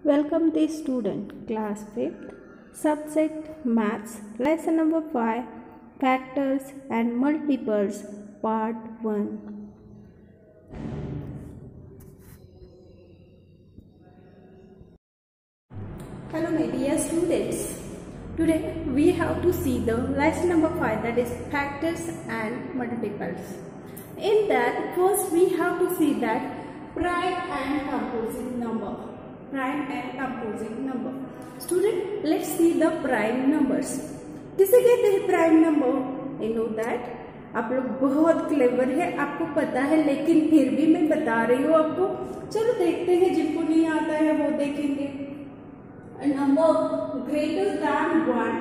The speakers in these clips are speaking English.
Welcome the student, class 5th, subject Maths, lesson number 5, factors and multiples, part 1. Hello my dear students, today we have to see the lesson number 5, that is factors and multiples. In that, first we have to see that prime and composite number. Prime and composite number. Student, let's see the prime numbers. किसे कहते हैं prime number? I know that आप लोग बहुत clever है, आपको पता है, लेकिन फिर भी मैं बता रही हूँ आपको. चलो देखते हैं, जिनको नहीं आता है वो देखेंगे. A number greater than 1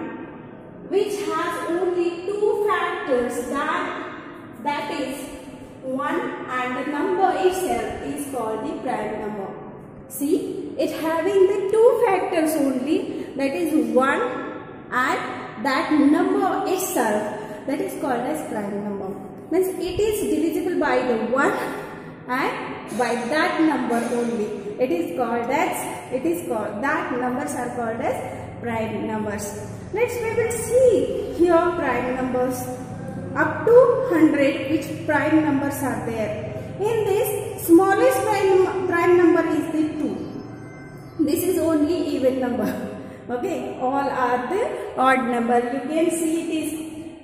which has only two factors, that is 1, and the number itself is called the prime number. See, it having the two factors only, that is 1 and that number itself, that is called as prime number. Means it is divisible by the 1 and by that number only. It is called that numbers are called as prime numbers. We will see here prime numbers up to 100, which prime numbers are there. In this, smallest prime number is the 2. This is only even number. Okay, all are the odd number. You can see it is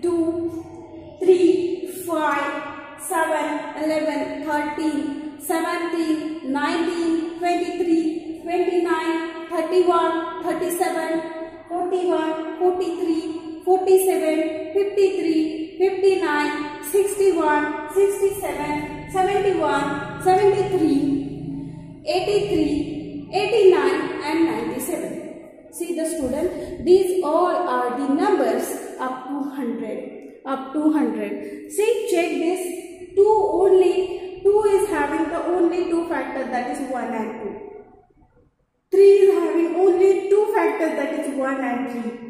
2, 3, 5, 7, 11, 13, 17, 19, 23, 29, 31, 37, 41, 43, 47, 53, 59, 61, 67, 71, 73, 83, 89 and 97. See the student, these all are the numbers up to 100. Up to 100. See, check this. 2 is having the only two factors, that is 1 and 2. 3 is having only two factors, that is 1 and 3.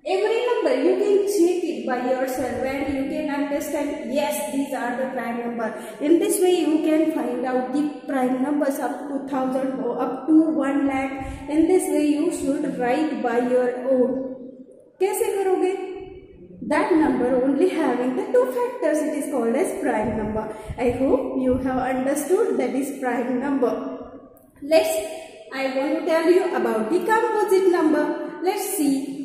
Every number you can check it by yourself and you can understand, yes, these are the prime number. In this way you can find out the prime numbers up to 1000 or up to 1 lakh. In this way you should write by your own. कैसे करोगे? That number only having the two factors, it is called as prime number. I hope you have understood that is prime number. I want to tell you about the composite number. Let's see.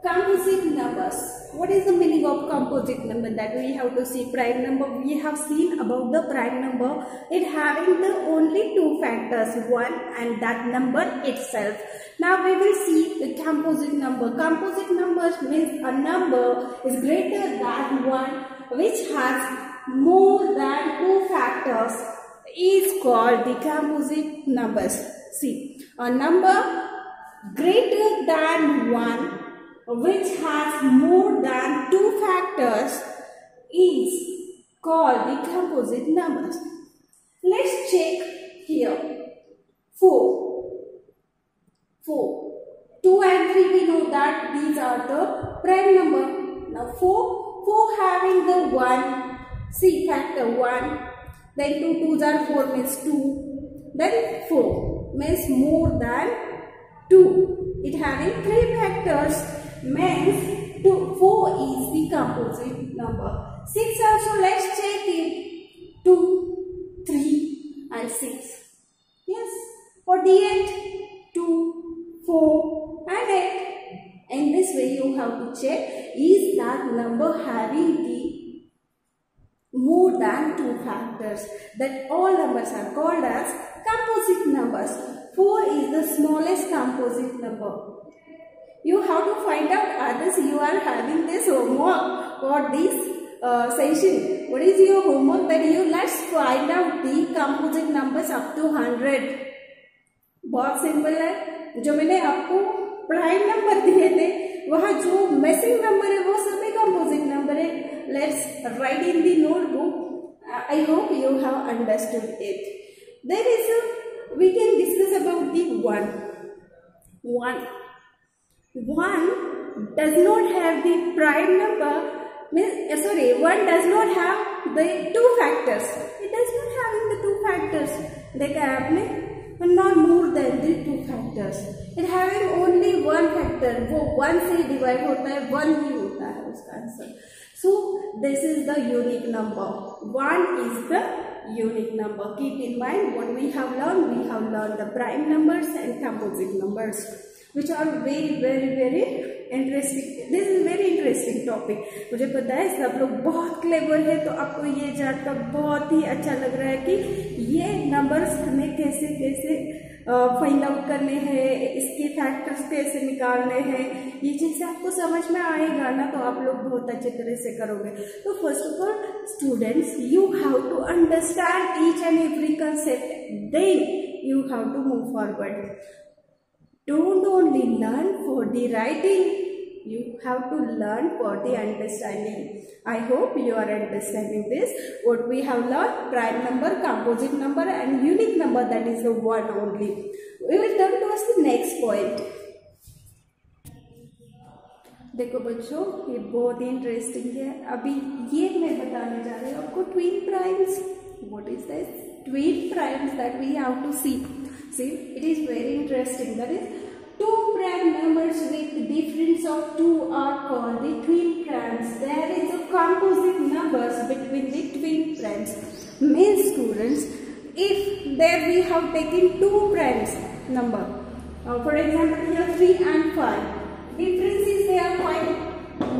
Composite numbers. What is the meaning of composite number? That we have to see. Prime number, we have seen about the prime number. It having the only two factors, 1 and that number itself. Now we will see the composite number. Composite numbers means a number is greater than 1 which has more than two factors is called the composite numbers. See, a number greater than 1 which has more than two factors is called the composite numbers. Let's check here. 4. 2 and 3, we know that these are the prime number. Now 4 having the 1, see factor 1, then 2 2s are 4 means 2, then 4 means more than 2. It having 3 factors means 4 is the composite number. 6 also, let's check it. 2, 3 and 6. Yes. 48, 2, 4 and 8. In this way you have to check, is that number having the more than two factors. That all numbers are called as composite numbers. 4 is the smallest composite number. You have to find out, others you are having this homework for this session. What is your homework? That you let's find out the composite numbers up to 100. बहुत simple है. जो मैंने आपको prime number दिए थे, वहाँ जो missing number है वो सभी composite number है. Let's write in the notebook. I hope you have understood it. There is we can discuss about the 1 does not have the prime number. 1 does not have the two factors. It does not having the two factors. देखा है आपने, not more than the 2 factors. It having only 1 factor, वो 1 से divide होता है, 1 ही होता है उसका answer. So this is the unique number. 1 is the unique number. Keep in mind what we have learned. We have learned the prime numbers and composite numbers, which are very interesting. This is very interesting topic. मुझे पता है सब लोग बहुत clever है, तो आपको ये जानकर बहुत ही अच्छा लग रहा है कि ये नंबर्स हमें कैसे कैसे फाइंड आउट करने हैं, इसके फैक्टर्स कैसे निकालने हैं. ये चीज़ आपको समझ में आएगा ना, तो आप लोग बहुत अच्छे तरह से करोगे. तो first of all students, you have to understand each and every concept, then you have to move forward. Don't only learn for the writing, you have to learn for the understanding. I hope you are understanding this. What we have learned: prime number, composite number and unique number, that is the one only. We will come towards the next point. देखो बच्चों, ये बहुत ही interesting है. अभी ये मैं बताने जा रही हूँ आपको twin primes. What is this? Twin primes that we have to see. See, it is very interesting. That is, 2 prime numbers with difference of 2 are called the twin primes. There is a composite numbers between the twin primes. Means students, if there we have taken 2 primes number, for example here 3 and 5, difference is there 5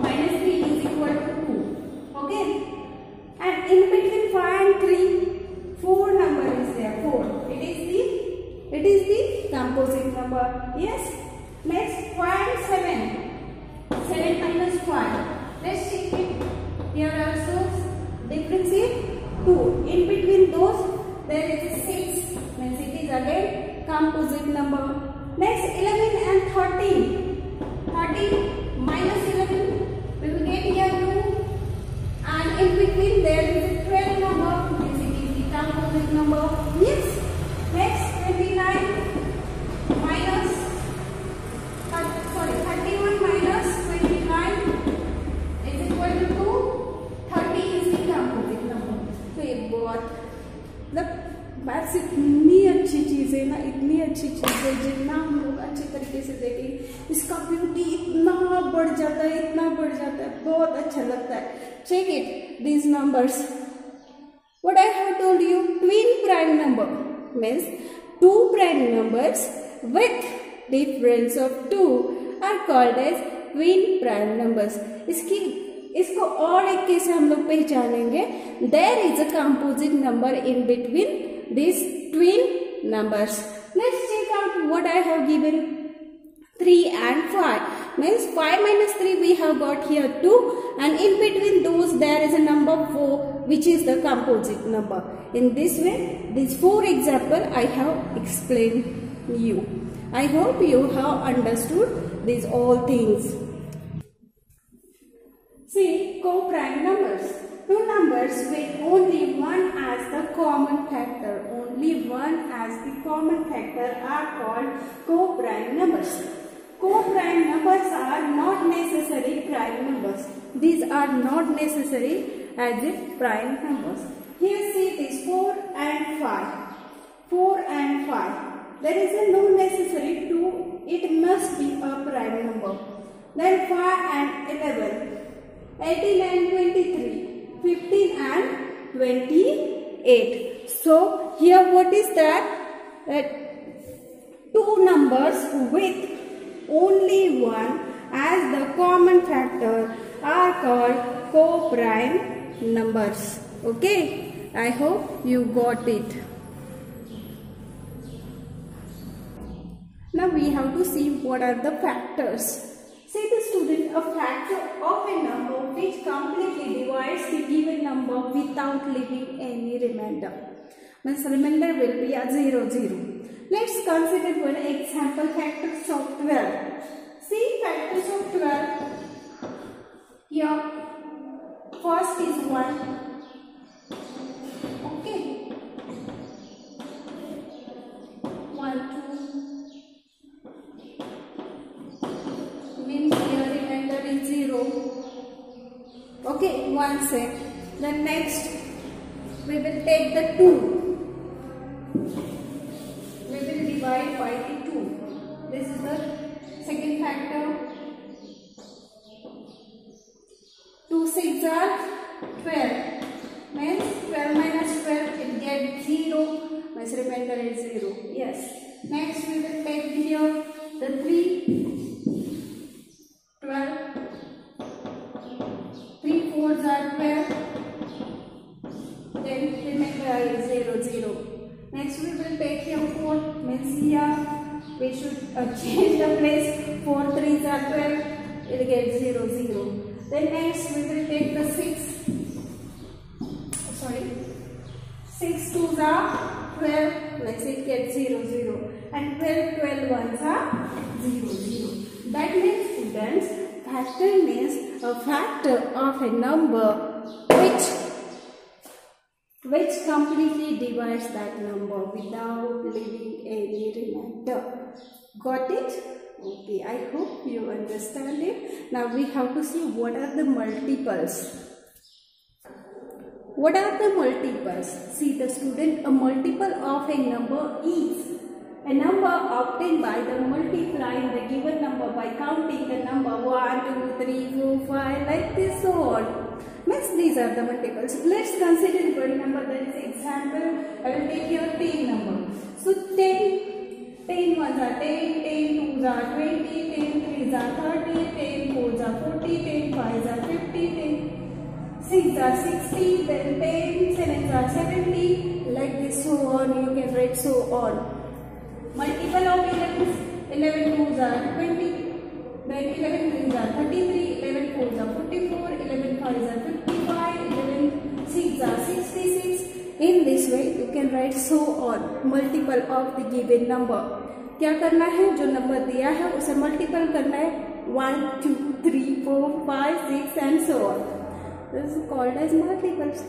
minus 3 is equal to 2. Okay, and in between 5 and 3, 4 number is there, 4. It is the composite number. Yes. Next, 5 and 7. 7 minus 5. Let's check it. Here also difference is 2. In between those there is 6. Means it is again composite number. Next, 11 and 13. 13 minus 11. We will get here 2. And in between there is a 12 number. Means it is the composite number. Yes. Next, 29 minus 31 minus 29 is equal to 2. 30 is the composite number. तो ये बहुत मतलब maths इतनी अच्छी चीज़ है ना, इतनी अच्छी चीज़ है, जितना हम लोग अच्छे तरीके से देखें इसका ब्यूटी इतना बढ़ जाता है, इतना बढ़ जाता है, बहुत अच्छा लगता है. Check it, these numbers. What I have told you, twin prime number means 2 prime numbers with difference of 2 are called as twin prime numbers. इसको और एक कैसे हम लोग पहचानेंगे? There is a composite number in between these twin numbers. Let's check out what I have given. 3 and 5 means 5 minus 3 we have got here 2, and in between those there is a number 4, which is the composite number. In this way, these 4 example I have explained you. I hope you have understood these all things. See, co-prime numbers. 2 numbers with only one as the common factor. Only one as the common factor are called co-prime numbers. Co-prime numbers are not necessary prime numbers. These are not necessary as the prime numbers. Here see this 4 and 5. 4 and 5. There is no necessary to, it must be a prime number. Then 5 and 11. 18 and 23. 15 and 28. So here what is that? That 2 numbers with only one as the common factor are called co-prime numbers. Okay, I hope you got it. Now we have to see what are the factors. Say the student, a factor of a number which completely divides the given number without leaving any remainder. Means remainder will be a 0, 0. Let's consider one example, factors of 12. See factors of 12. Here, first is 1. Okay. 1, 2. Means here remainder is 0. Okay, 1 sec. Then next we will take the 2. we will divide by the 2. This is the second factor. 2 6 are 12. Means 12 minus 12 it gets 0. Means remainder is 0. Yes. Next we will take here the 3. 12. 3 4s are 12. Then remainder is 0 0. Next we will take here 4. Means here we should change the place. 4 3s are 12. It gets 0 0. Then next we will take the 6. 6 2s are 12. Let's say it gets 0 0. And 12 ones are 0 0. That means, students, factor means a factor of a number which completely divides that number without leaving any remainder. Got it? Okay, I hope you understand it. Now we have to see what are the multiples. What are the multiples? See the student, a multiple of a number is a number obtained by the multiplying the given number by counting the number 1, 2, 3, 4, 5 like this so on. Means these are the multiples. Let's consider one number, that is example. I will take your 10 number. So 10 ones are 10, 10 twos are 20, 10 threes are 30, 10 fours are 40, 10 fives are 50, 10 6 are 60, then 10 sevens are 70, like this so on. You can write so on. Multiple of 11 twos are 20, then 11 threes are 33, 11 fours are 44, 11 fives are 55, 11 six are 66. In this way you can write so on. Multiple of the given number. क्या करना है, जो number दिया है उसे multiple करना है. 1 2 3 4 5 6 and so on. This is called as multiples.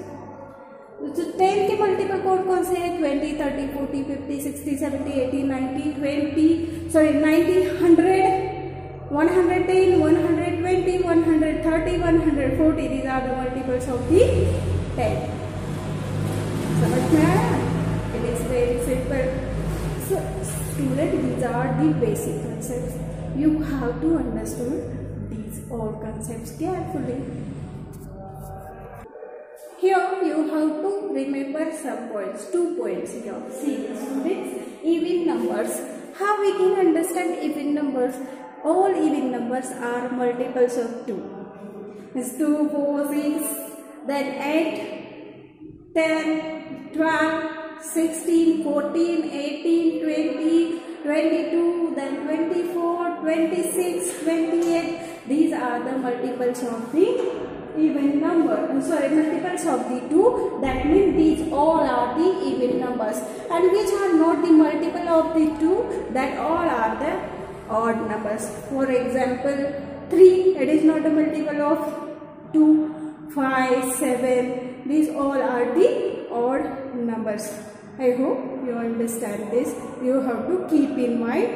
तो 10 के मल्टीपल कौन से हैं? 20, 30, 40, 50, 60, 70, 80, 90, 90, 100, 110, 120, 130, 140. These are the multiples of the 10. समझ में आया? It is very simple. So student, these are the basic concepts. You have to understand these all concepts carefully. Here you have to remember some points, 2 points here. See students, even numbers. How we can understand even numbers? All even numbers are multiples of 2. It's 2, 4, 6, then 8, 10, 12, 16, 14, 18, 20, 22, then 24, 26, 28. These are the multiples of the even number. Multiples of the 2. That means these all are the even numbers. And which are not the multiple of the 2? That all are the odd numbers. For example, 3. It is not a multiple of 2. 5, 7. These all are the odd numbers. I hope you understand this. You have to keep in mind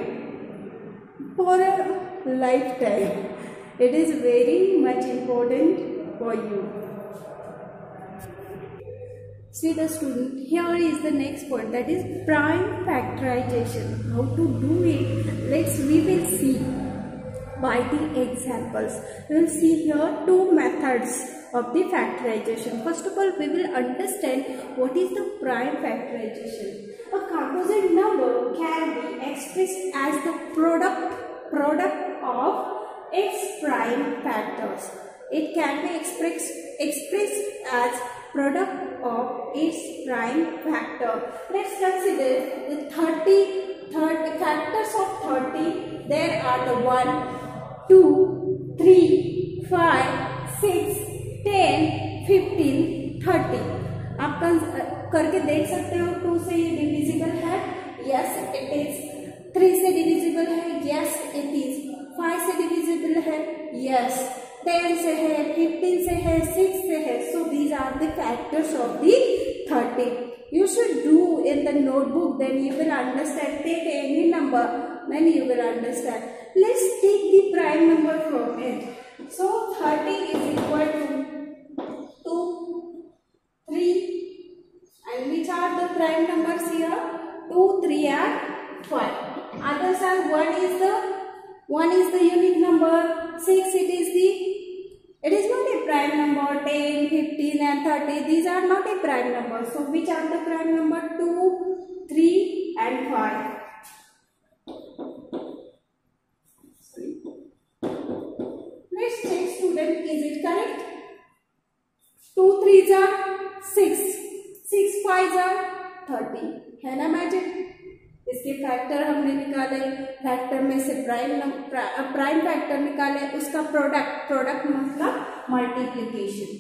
for a lifetime. It is very much important for you. See the student, here is the next point, that is prime factorization. How to do it? We will see by the examples. We will see here 2 methods of the factorization. First of all, we will understand what is the prime factorization. A composite number can be expressed as the product of its prime factors. It can be expressed as product of its prime factor. Let's consider the 30 factors of 30. There are the 1, 2, 3, 5, 6, 10, 15, 30. आप करके देख सकते हो. 2 से ये divisible है? Yes, it is. 3 से divisible है? Yes, it is. 5 से डिविजिबल है? Yes. 10 से है, 15 से है, 6 से है. So these are the factors of the 30. You should do in the notebook, then you will understand. Take any number, then you will understand. Let's take the prime number from it. So 30 is equal to 2, 3, and which are the prime numbers here? 1 is the unique number, 6 it is not a prime number, 10, 15 and 30, these are not a prime number. So which are the prime number? 2, 3 and 5. Let's check student, is it correct? 2 3s are 6, 6 5s are 30, है ना magic? इसके factor हमने निकाले, factor में से prime factor निकाले, उसका product मतलब मल्टीप्लिकेशन,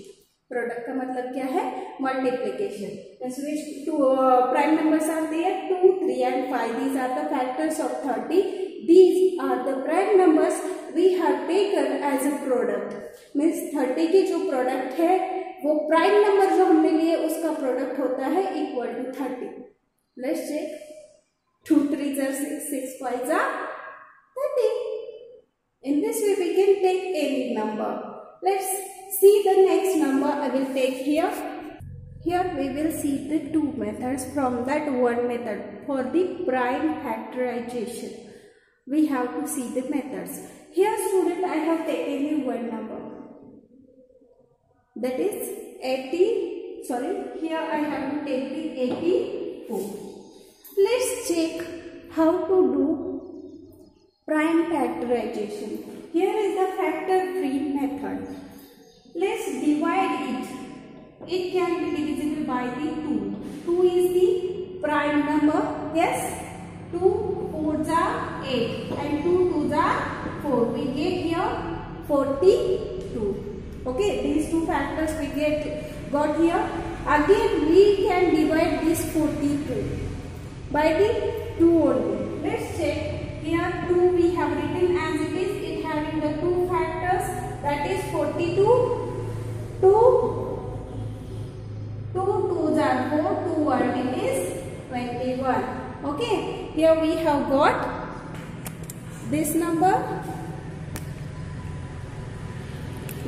प्रोडक्ट का मतलब क्या है? Multiplication. Prime numbers are there 2, 3 and 5. These are the factors of 30. These are the prime numbers we have taken as a product. Means 30 की जो प्रोडक्ट है वो प्राइम नंबर जो हमने लिए उसका प्रोडक्ट होता है equal to 30. Let's check. 2 3s are 6, 6 5s are 30. In this way we can take any number. Let's see the next number I will take here. Here we will see the two methods from that one method. For the prime factorization we have to see the methods. Here student, I have taken a one number, that is 80. Sorry, here I have to take the 84. Let's check how to do prime factorization. Here is the factor free method. Let's divide it. It can be divisible by the 2. 2 is the prime number. Yes. 2 4s are 8 and 2 2s are 4. We get here 42. Okay, these two factors we got here. Again we can divide this 42 by the 2 only. Let's check. Here 2 we have written as it is. It having the two factors, that is 42. 2 2s are 4. 2 1 it is 21. Okay. Here we have got this number,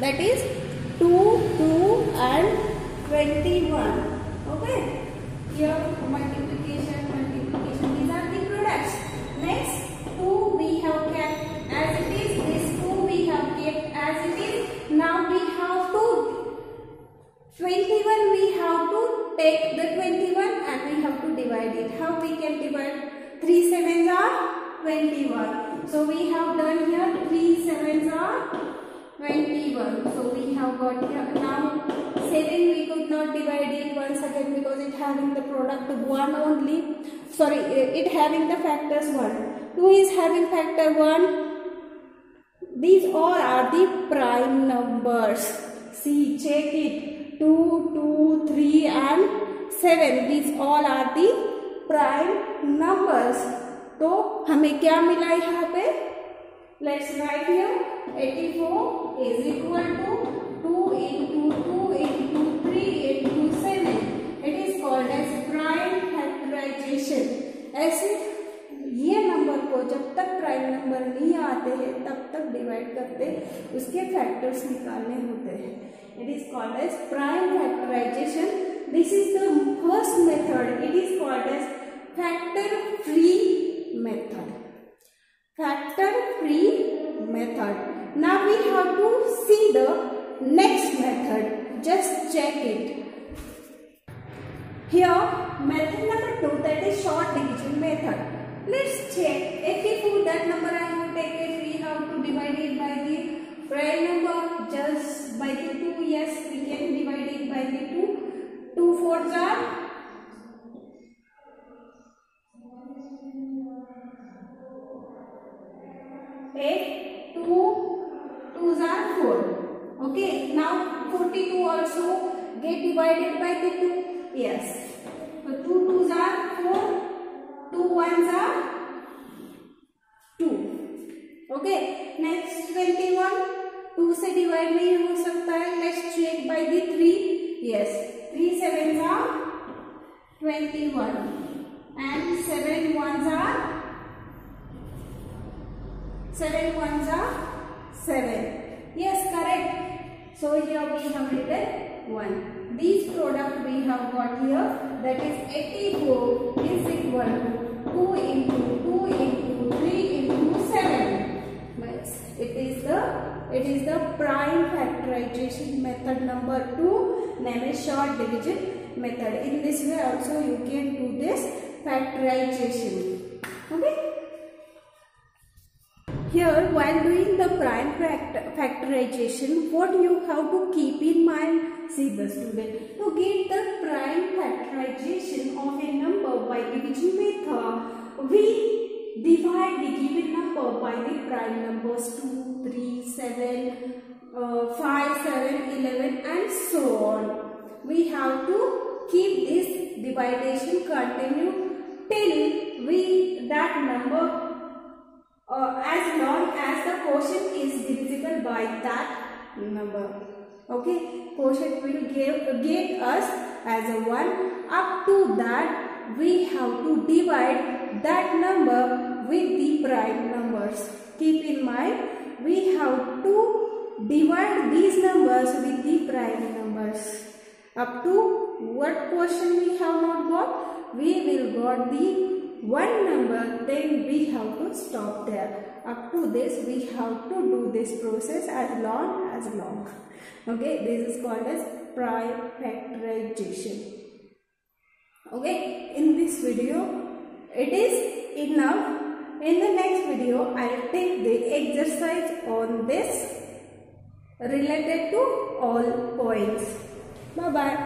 that is 2 2 and 21. Okay. Here multiplication, these are the products. Next 2 we have kept as it is. This 2 we have kept as it is. Now we have to 21, we have to take the 21 and we have to divide it. How we can divide? 3 7s are 21. So we have done here 3 7s are 21. So we have got here. Now 7 we could not divide it once again because it having the product 1 only. Sorry, it having the factors 1. 2 is having factor 1. These all are the prime numbers. See, check it. 2 2 3 and 7. These all are the prime numbers. तो हमें क्या मिला यहाँ पे? Let's write here. 84 is equal to 2 into 2 into 3 into 7. It is called as prime factorization. ऐसे ये number को जब तक प्राइम नंबर नहीं आते हैं तब तक डिवाइड करते उसके फैक्टर्स निकालने होते हैं. It is called as prime factorization. This is the first method. It is called as factor free method. Factor free method. Now we have to see the next method. Just check it. Here method number 2, that is short division method. Let's check. 84, that number I have taken, we have to divide it by the prime number, just by the 2. Yes, we can divide it by the 2. 2 4s are 8. 2 2s are 4. Okay. Now 42 also get divided by the 2. Yes. So 2 2s are 4. 2 1s are 2. Okay. Next 21. 2 से divide नहीं हो सकता है. Let's check by the 3. Yes. 3 7s are 21 and 7 1s are 7. Yes, correct. So here we have written 1. This product we have got here, that is 84 is equal to 2 into 2 into 3 into it is the prime factorization method. Number 2, name is short division method. In this way also you can do this factorization. Okay. Here, while doing the prime factorization, what you have to keep in mind, see the student, to get the prime factorization of a number by division method, we divide the given number by the prime numbers 2, 3, 7, 5, 7, 11 and so on. We have to keep this division continue till that number as long as the quotient is divisible by that number. Okay, quotient will get us as a 1. Up to that we have to divide that number with the prime numbers. Keep in mind, we have to divide these numbers with the prime numbers. Up to what quotient we have not got? We will got the one number, then we have to stop there. Up to this we have to do this process as long. Okay, this is called as prime factorization. Okay, in this video it is enough. In the next video I will take the exercise on this related to all points. Bye bye.